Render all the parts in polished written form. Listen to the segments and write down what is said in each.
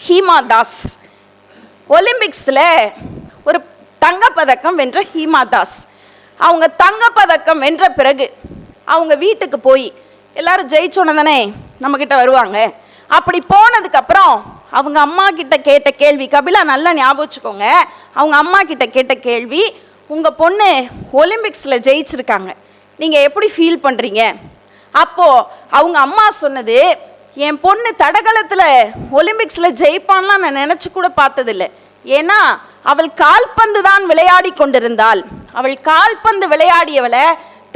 ஹீமா தாஸ். ஒலிம்பிக்ஸில் ஒரு தங்கப்பதக்கம் வென்ற ஹீமா தாஸ். அவங்க தங்கப்பதக்கம் வென்ற பிறகு அவங்க வீட்டுக்கு போய் எல்லாரும் ஜெயிச்சோன்னு தானே நம்மக்கிட்ட வருவாங்க. அப்படி போனதுக்கப்புறம் அவங்க அம்மா கிட்ட கேட்ட கேள்வி, கபிலா நல்லா ஞாபகம் வச்சுக்கோங்க, அவங்க அம்மா கிட்ட கேட்ட கேள்வி, உங்கள் பொண்ணு ஒலிம்பிக்ஸில் ஜெயிச்சிருக்காங்க, நீங்கள் எப்படி ஃபீல் பண்ணுறீங்க? அப்போது அவங்க அம்மா சொன்னது, என் பொண்ணு தடகளத்தில் ஒலிம்பிக்ஸில் ஜெயிப்பான்லாம் நான் நினச்சி கூட பார்த்ததில்லை. ஏன்னா அவள் கால்பந்து தான் விளையாடி கொண்டிருந்தாள். அவள் கால்பந்து விளையாடியவளை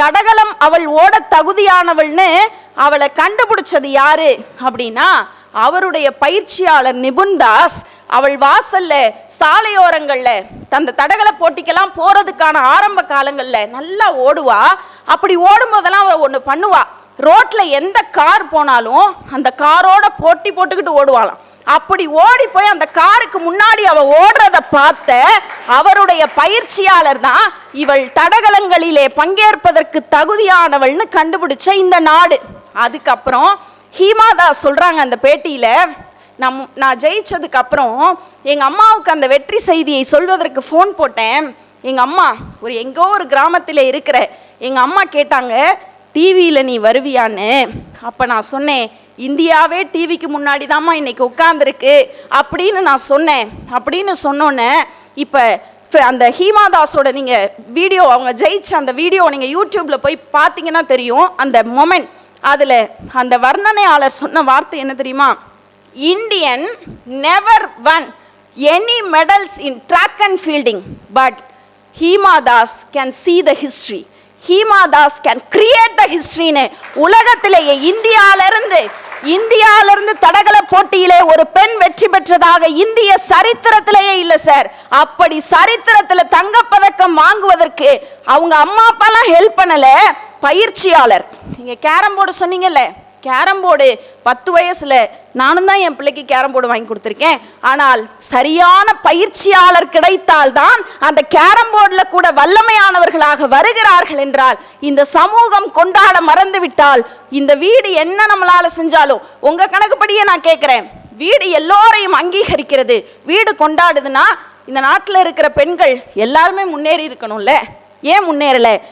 தடகளம் அவள் ஓட தகுதியானவள்னு அவளை கண்டுபிடிச்சது யாரு அப்படின்னா அவருடைய பயிற்சியாளர் நிபுன் தாஸ். அவள் வாசல்ல சாலையோரங்கள்ல அந்த தடகள போட்டிக்கெல்லாம் போறதுக்கான ஆரம்ப காலங்கள்ல நல்லா ஓடுவா. அப்படி ஓடும்போதெல்லாம் அவள் ஒன்று பண்ணுவா, ரோட்ல எந்த கார் போனாலும் அந்த காரோட போட்டி போட்டுக்கிட்டு ஓடுவாளாம். அப்படி ஓடி போய் அந்த காருக்கு முன்னாடி அவ ஓடுறத பார்த்த அவருடைய பயிற்சியாளர் தான் இவள் தடகளங்களிலே பங்கேற்பதற்கு தகுதியானவள்னு கண்டுபிடிச்ச இந்த நாடு. அதுக்கப்புறம் ஹீமா தாஸ் சொல்றாங்க அந்த பேட்டியில, நான் ஜெயிச்சதுக்கு அப்புறம் எங்க அம்மாவுக்கு அந்த வெற்றி செய்தியை சொல்வதற்கு ஃபோன் போட்டேன். எங்க அம்மா எங்கோ ஒரு கிராமத்தில் இருக்கிற எங்க அம்மா கேட்டாங்க, டிவியில் நீ வருவியான்னு. அப்போ நான் சொன்னேன், இந்தியாவே டிவிக்கு முன்னாடி தாம்மா இன்னைக்கு உட்கார்ந்துருக்கு அப்படின்னு நான் சொன்னேன். அப்படின்னு சொன்னோன்னே இப்போ அந்த ஹீமா தாஸோட நீங்கள் வீடியோ, அவங்க ஜெயிச்ச அந்த வீடியோ நீங்கள் யூடியூப்பில் போய் பார்த்தீங்கன்னா தெரியும் அந்த மொமெண்ட். அதில் அந்த வர்ணனையாளர் சொன்ன வார்த்தை என்ன தெரியுமா? Indian never won any medals in track and fielding, but Hima Das can see the history. Hima Das can create the ஹிஸ்டரின்னு உலகத்திலேயே இந்தியாவிலிருந்து தடகள போட்டியிலே ஒரு பெண் வெற்றி பெற்றதாக இந்திய சரித்திரத்திலேயே இல்லை சார். அப்படி சரித்திரத்தில் தங்கப்பதக்கம் வாங்குவதற்கு அவங்க அம்மா அப்பாலாம் ஹெல்ப் பண்ணல, பயிற்சியாளர். நீங்க கேரம் போர்டு சொன்னீங்கல்ல, கேரம் போர்டு 10 வயசுல நானும் தான் என் பிள்ளைக்கு கேரம் போர்டு வாங்கி கொடுத்துருக்கேன். ஆனால் சரியான பயிற்சியாளர் கிடைத்தால் தான் அந்த கேரம் போர்டில் கூட வல்லமையானவர்களாக வருகிறார்கள் என்றால் இந்த சமூகம் கொண்டாட மறந்து விட்டால் இந்த வீடு என்ன நம்மளால செஞ்சாலும், உங்க கணக்குப்படியே நான் கேட்கிறேன், வீடு எல்லோரையும் அங்கீகரிக்கிறது, வீடு கொண்டாடுதுன்னா இந்த நாட்டில் இருக்கிற பெண்கள் எல்லாருமே முன்னேறி இருக்கணும்ல. ஏன் முன்னேறல?